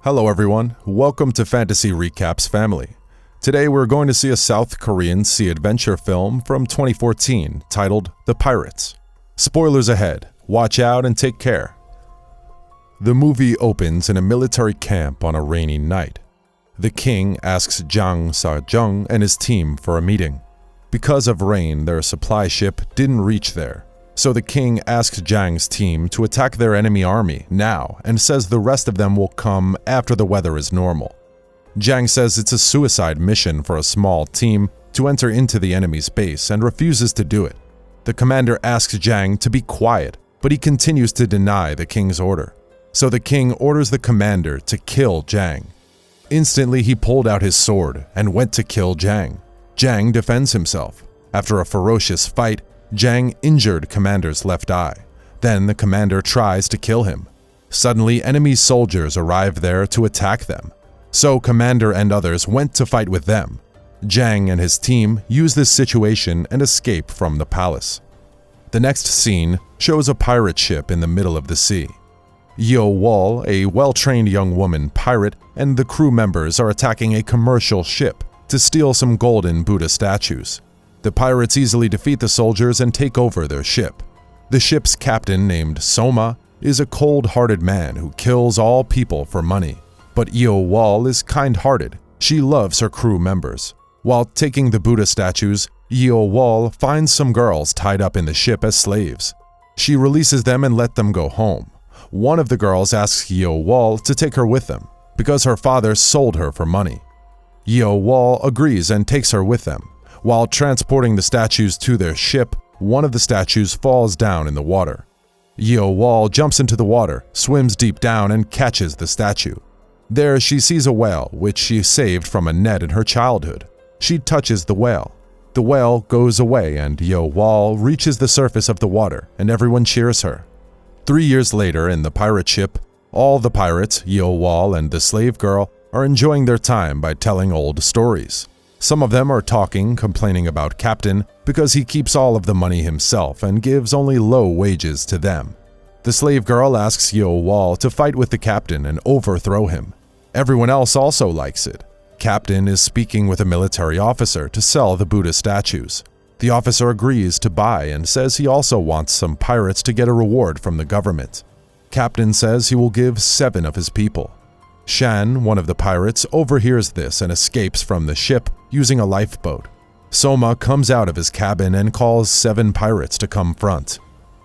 Hello everyone, welcome to Fantasy Recaps family. Today we're going to see a South Korean sea adventure film from 2014 titled The Pirates. Spoilers ahead, watch out and take care. The movie opens in a military camp on a rainy night. The king asks Jang Sa-jung and his team for a meeting. Because of rain, their supply ship didn't reach there. So the king asks Jang's team to attack their enemy army now and says the rest of them will come after the weather is normal. Jang says it's a suicide mission for a small team to enter into the enemy's base and refuses to do it. The commander asks Jang to be quiet, but he continues to deny the king's order. So the king orders the commander to kill Jang. Instantly he pulled out his sword and went to kill Jang. Jang defends himself. After a ferocious fight, Jang injured commander's left eye. Then the commander tries to kill him. Suddenly, enemy soldiers arrive there to attack them. So commander and others went to fight with them. Jang and his team use this situation and escape from the palace. The next scene shows a pirate ship in the middle of the sea. Yo Wall, a well-trained young woman pirate, and the crew members are attacking a commercial ship to steal some golden Buddha statues. The pirates easily defeat the soldiers and take over their ship. The ship's captain, named Soma, is a cold-hearted man who kills all people for money. But Yo Wall is kind-hearted. She loves her crew members. While taking the Buddha statues, Yo Wall finds some girls tied up in the ship as slaves. She releases them and lets them go home. One of the girls asks Yo Wall to take her with them, because her father sold her for money. Yo Wall agrees and takes her with them. While transporting the statues to their ship, one of the statues falls down in the water. Yo Wall jumps into the water, swims deep down, and catches the statue. There she sees a whale, which she saved from a net in her childhood. She touches the whale. The whale goes away and Yo Wall reaches the surface of the water, and everyone cheers her. 3 years later, in the pirate ship, all the pirates, Yo Wall and the slave girl, are enjoying their time by telling old stories. Some of them are talking, complaining about Captain because he keeps all of the money himself and gives only low wages to them. The slave girl asks Yo Wall to fight with the captain and overthrow him. Everyone else also likes it. Captain is speaking with a military officer to sell the Buddha statues. The officer agrees to buy and says he also wants some pirates to get a reward from the government. Captain says he will give 7 of his people. Shan, one of the pirates, overhears this and escapes from the ship using a lifeboat. Soma comes out of his cabin and calls 7 pirates to come front.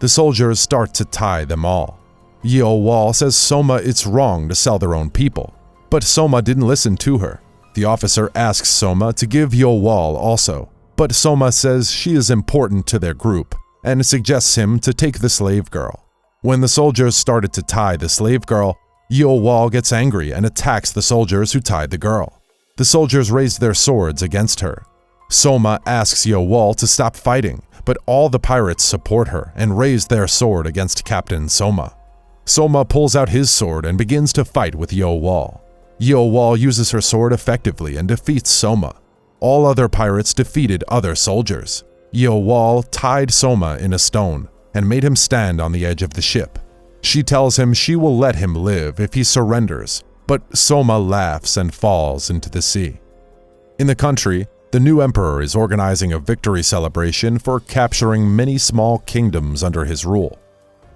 The soldiers start to tie them all. Yo Wall says Soma it's wrong to sell their own people, but Soma didn't listen to her. The officer asks Soma to give Yo Wall also, but Soma says she is important to their group and suggests him to take the slave girl. When the soldiers started to tie the slave girl, Yo Wall gets angry and attacks the soldiers who tied the girl. The soldiers raise their swords against her. Soma asks Yo Wall to stop fighting, but all the pirates support her and raise their sword against Captain Soma. Soma pulls out his sword and begins to fight with Yo Wall. Yo Wall uses her sword effectively and defeats Soma. All other pirates defeated other soldiers. Yo Wall tied Soma in a stone and made him stand on the edge of the ship. She tells him she will let him live if he surrenders, but Soma laughs and falls into the sea. In the country, the new emperor is organizing a victory celebration for capturing many small kingdoms under his rule.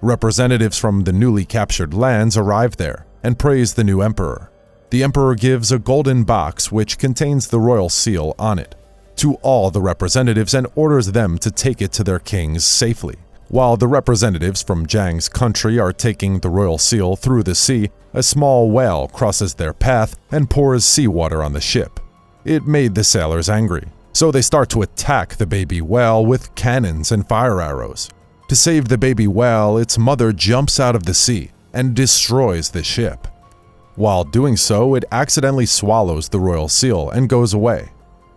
Representatives from the newly captured lands arrive there and praise the new emperor. The emperor gives a golden box which contains the royal seal on it to all the representatives and orders them to take it to their kings safely. While the representatives from Jang's country are taking the royal seal through the sea, a small whale crosses their path and pours seawater on the ship. It made the sailors angry, so they start to attack the baby whale with cannons and fire arrows. To save the baby whale, its mother jumps out of the sea and destroys the ship. While doing so, it accidentally swallows the royal seal and goes away.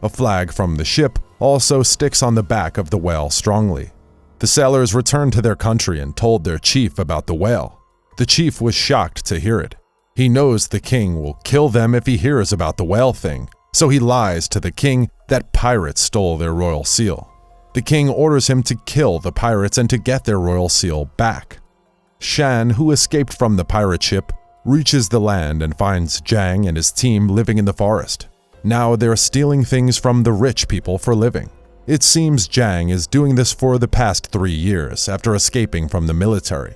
A flag from the ship also sticks on the back of the whale strongly. The sailors returned to their country and told their chief about the whale. The chief was shocked to hear it. He knows the king will kill them if he hears about the whale thing, so he lies to the king that pirates stole their royal seal. The king orders him to kill the pirates and to get their royal seal back. Shan, who escaped from the pirate ship, reaches the land and finds Jiang and his team living in the forest. Now they're stealing things from the rich people for living. It seems Jiang is doing this for the past 3 years after escaping from the military.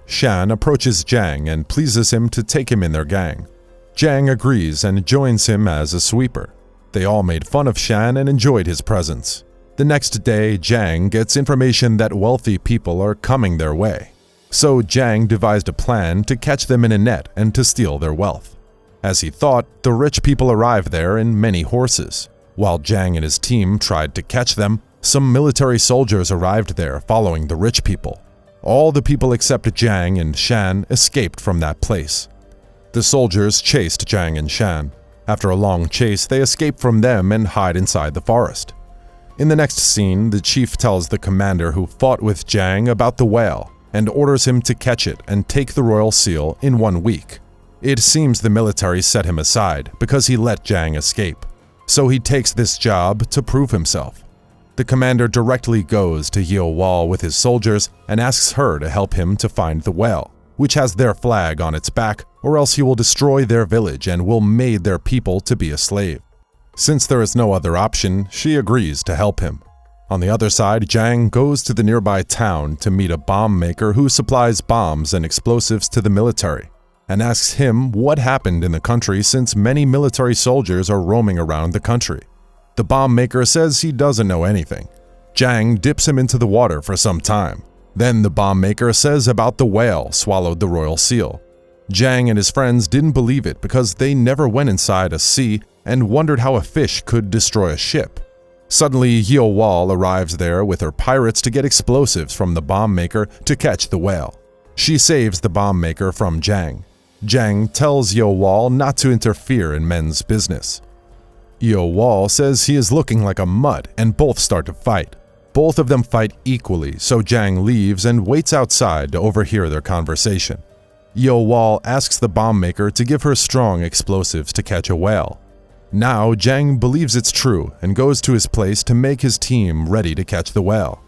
Shan approaches Jiang and pleases him to take him in their gang. Jiang agrees and joins him as a sweeper. They all made fun of Shan and enjoyed his presence. The next day, Jiang gets information that wealthy people are coming their way. So Jiang devised a plan to catch them in a net and to steal their wealth. As he thought, the rich people arrived there in many horses. While Jiang and his team tried to catch them, some military soldiers arrived there following the rich people. All the people except Jiang and Shan escaped from that place. The soldiers chased Jiang and Shan. After a long chase, they escape from them and hide inside the forest. In the next scene, the chief tells the commander who fought with Jiang about the whale and orders him to catch it and take the royal seal in 1 week. It seems the military set him aside because he let Jiang escape, so he takes this job to prove himself. The commander directly goes to Yeo Wall with his soldiers and asks her to help him to find the whale, which has their flag on its back, or else he will destroy their village and will make their people to be a slave. Since there is no other option, she agrees to help him. On the other side, Jiang goes to the nearby town to meet a bomb maker who supplies bombs and explosives to the military, and asks him what happened in the country since many military soldiers are roaming around the country. The bomb maker says he doesn't know anything. Jiang dips him into the water for some time. Then the bomb maker says about the whale swallowed the royal seal. Jiang and his friends didn't believe it because they never went inside a sea and wondered how a fish could destroy a ship. Suddenly, Yeo Wall arrives there with her pirates to get explosives from the bomb maker to catch the whale. She saves the bomb maker from Jiang. Jiang tells Yeo Wall not to interfere in men's business. Yeo Wall says he is looking like a mutt and both start to fight. Both of them fight equally, so Jiang leaves and waits outside to overhear their conversation. Yeo Wall asks the bomb maker to give her strong explosives to catch a whale. Now Jiang believes it's true and goes to his place to make his team ready to catch the whale.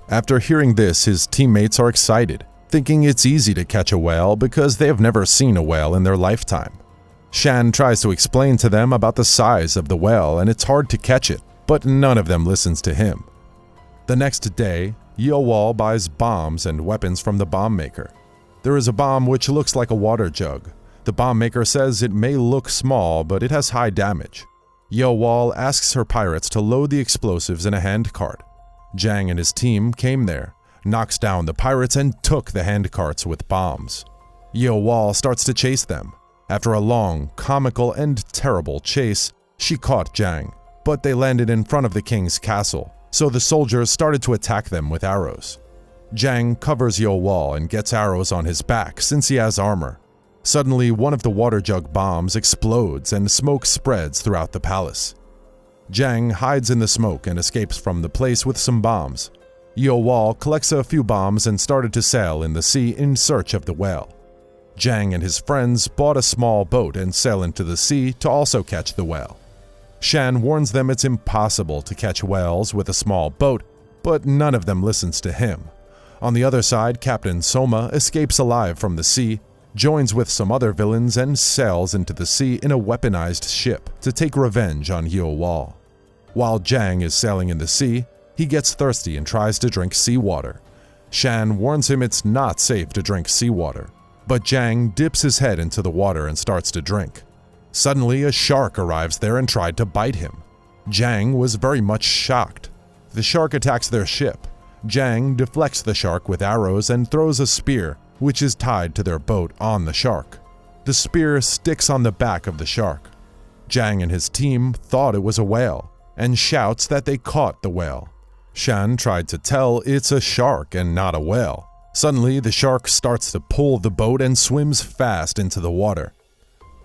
After hearing this, his teammates are excited, thinking it's easy to catch a whale because they have never seen a whale in their lifetime. Shan tries to explain to them about the size of the whale and it's hard to catch it, but none of them listens to him. The next day, Yeo Wall buys bombs and weapons from the bomb maker. There is a bomb which looks like a water jug. The bomb maker says it may look small, but it has high damage. Yeo Wall asks her pirates to load the explosives in a handcart. Jiang and his team came there, knocks down the pirates and took the handcarts with bombs. Yeo Wall starts to chase them. After a long, comical, and terrible chase, she caught Jiang, but they landed in front of the king's castle, so the soldiers started to attack them with arrows. Jiang covers Yeo Wall and gets arrows on his back since he has armor. Suddenly, one of the water jug bombs explodes and smoke spreads throughout the palace. Jiang hides in the smoke and escapes from the place with some bombs. Yeo Wall collects a few bombs and started to sail in the sea in search of the whale. Jiang and his friends bought a small boat and sail into the sea to also catch the whale. Shan warns them it's impossible to catch whales with a small boat, but none of them listens to him. On the other side, Captain Soma escapes alive from the sea, joins with some other villains and sails into the sea in a weaponized ship to take revenge on Yeo Wall. While Jiang is sailing in the sea, he gets thirsty and tries to drink seawater. Shan warns him it's not safe to drink seawater, but Jiang dips his head into the water and starts to drink. Suddenly, a shark arrives there and tried to bite him. Jiang was very much shocked. The shark attacks their ship. Jiang deflects the shark with arrows and throws a spear, which is tied to their boat, on the shark. The spear sticks on the back of the shark. Jiang and his team thought it was a whale, and shouts that they caught the whale. Shan tried to tell it's a shark and not a whale. Suddenly, the shark starts to pull the boat and swims fast into the water.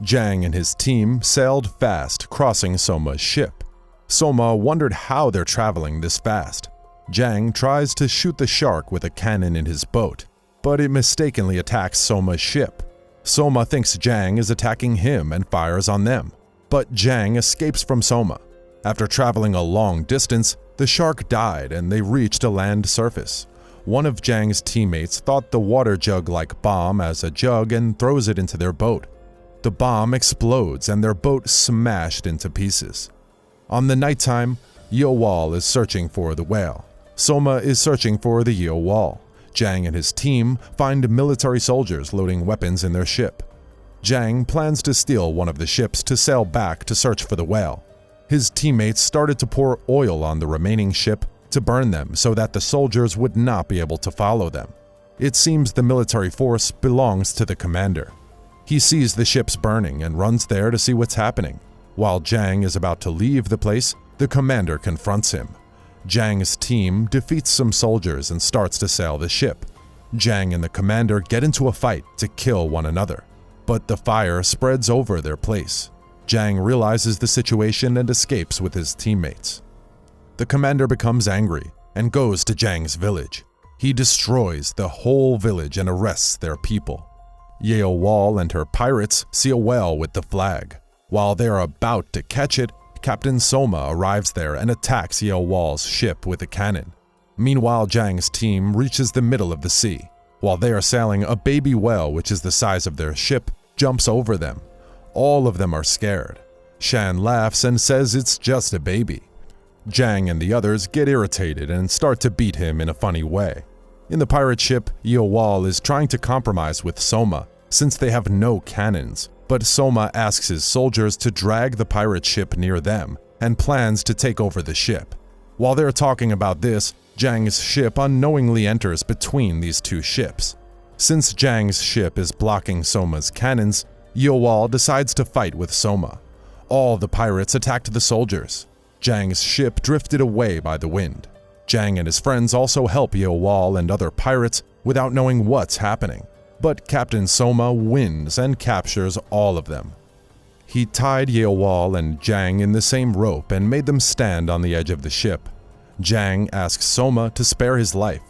Jiang and his team sailed fast, crossing Soma's ship. Soma wondered how they're traveling this fast. Jiang tries to shoot the shark with a cannon in his boat, but it mistakenly attacks Soma's ship. Soma thinks Jiang is attacking him and fires on them, but Jiang escapes from Soma. After traveling a long distance, the shark died and they reached a land surface. one of Jang's teammates thought the water jug-like bomb as a jug and throws it into their boat. The bomb explodes and their boat smashed into pieces. On the nighttime, Yeo Wall is searching for the whale. Soma is searching for the Yeo Wall. Jang and his team find military soldiers loading weapons in their ship. Jang plans to steal one of the ships to sail back to search for the whale. His teammates started to pour oil on the remaining ship to burn them so that the soldiers would not be able to follow them. It seems the military force belongs to the commander. He sees the ships burning and runs there to see what's happening. While Jang is about to leave the place, the commander confronts him. Jang's team defeats some soldiers and starts to sail the ship. Jang and the commander get into a fight to kill one another, but the fire spreads over their place. Jang realizes the situation and escapes with his teammates. The commander becomes angry and goes to Jang's village. He destroys the whole village and arrests their people. Yeo Wall and her pirates see a whale with the flag. While they are about to catch it, Captain Soma arrives there and attacks Yeo Wall's ship with a cannon. Meanwhile, Jang's team reaches the middle of the sea. While they are sailing, a baby whale, which is the size of their ship, jumps over them. All of them are scared. Shan laughs and says it's just a baby. Jang and the others get irritated and start to beat him in a funny way. In the pirate ship, Yeo Wall is trying to compromise with Soma since they have no cannons, but Soma asks his soldiers to drag the pirate ship near them and plans to take over the ship. While they're talking about this, Jang's ship unknowingly enters between these two ships. Since Jang's ship is blocking Soma's cannons, Yeo Wall decides to fight with Soma. All the pirates attacked the soldiers. Jang's ship drifted away by the wind. Jang and his friends also help Yeo Wall and other pirates without knowing what's happening. But Captain Soma wins and captures all of them. He tied Yeo Wall and Jang in the same rope and made them stand on the edge of the ship. Jang asks Soma to spare his life,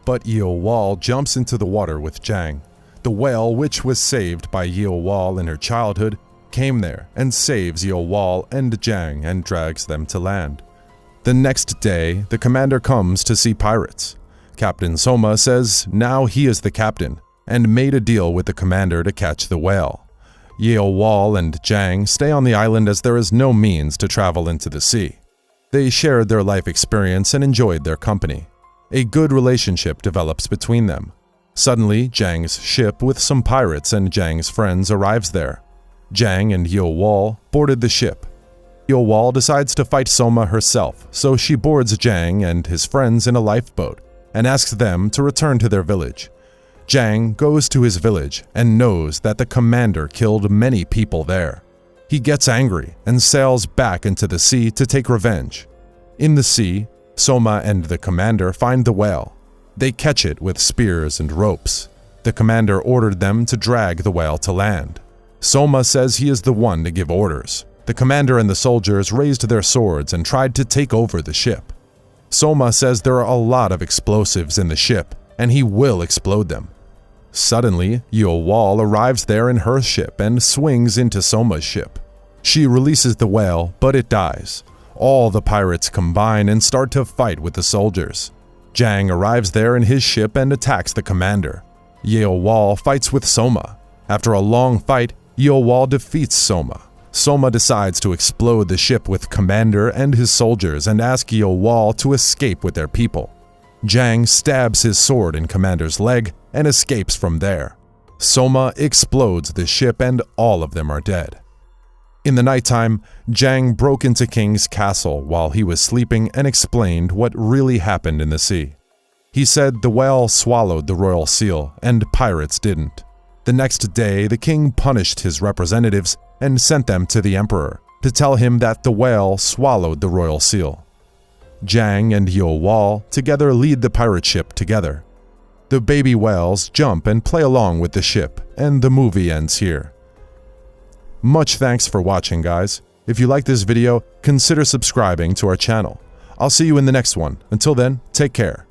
but Yeo Wall jumps into the water with Jang. The whale, which was saved by Yeo Wall in her childhood, came there and saves Yeo Wall and Jang and drags them to land. The next day, the commander comes to see pirates. Captain Soma says now he is the captain and made a deal with the commander to catch the whale. Yeo Wall and Jang stay on the island as there is no means to travel into the sea. They shared their life experience and enjoyed their company. A good relationship develops between them. Suddenly, Jang's ship with some pirates and Jang's friends arrives there. Jang and Yeo Wall boarded the ship. Yeo Wall decides to fight Soma herself, so she boards Jang and his friends in a lifeboat and asks them to return to their village. Jang goes to his village and knows that the commander killed many people there. He gets angry and sails back into the sea to take revenge. In the sea, Soma and the commander find the whale. They catch it with spears and ropes. The commander ordered them to drag the whale to land. Soma says he is the one to give orders. The commander and the soldiers raised their swords and tried to take over the ship. Soma says there are a lot of explosives in the ship and he will explode them. Suddenly, Yeo Wall arrives there in her ship and swings into Soma's ship. She releases the whale, but it dies. All the pirates combine and start to fight with the soldiers. Jang arrives there in his ship and attacks the commander. Yeo Wall fights with Soma. After a long fight, Yeo Wall defeats Soma. Soma decides to explode the ship with commander and his soldiers and ask Yeo Wall to escape with their people. Jang stabs his sword in commander's leg and escapes from there. Soma explodes the ship and all of them are dead. In the nighttime, Jang broke into King's castle while he was sleeping and explained what really happened in the sea. He said the whale swallowed the royal seal and pirates didn't. The next day, the king punished his representatives and sent them to the emperor to tell him that the whale swallowed the royal seal. Jang and Yeo Wall together lead the pirate ship together. The baby whales jump and play along with the ship, and the movie ends here. Much thanks for watching, guys. If you like this video, consider subscribing to our channel. I'll see you in the next one. Until then, take care.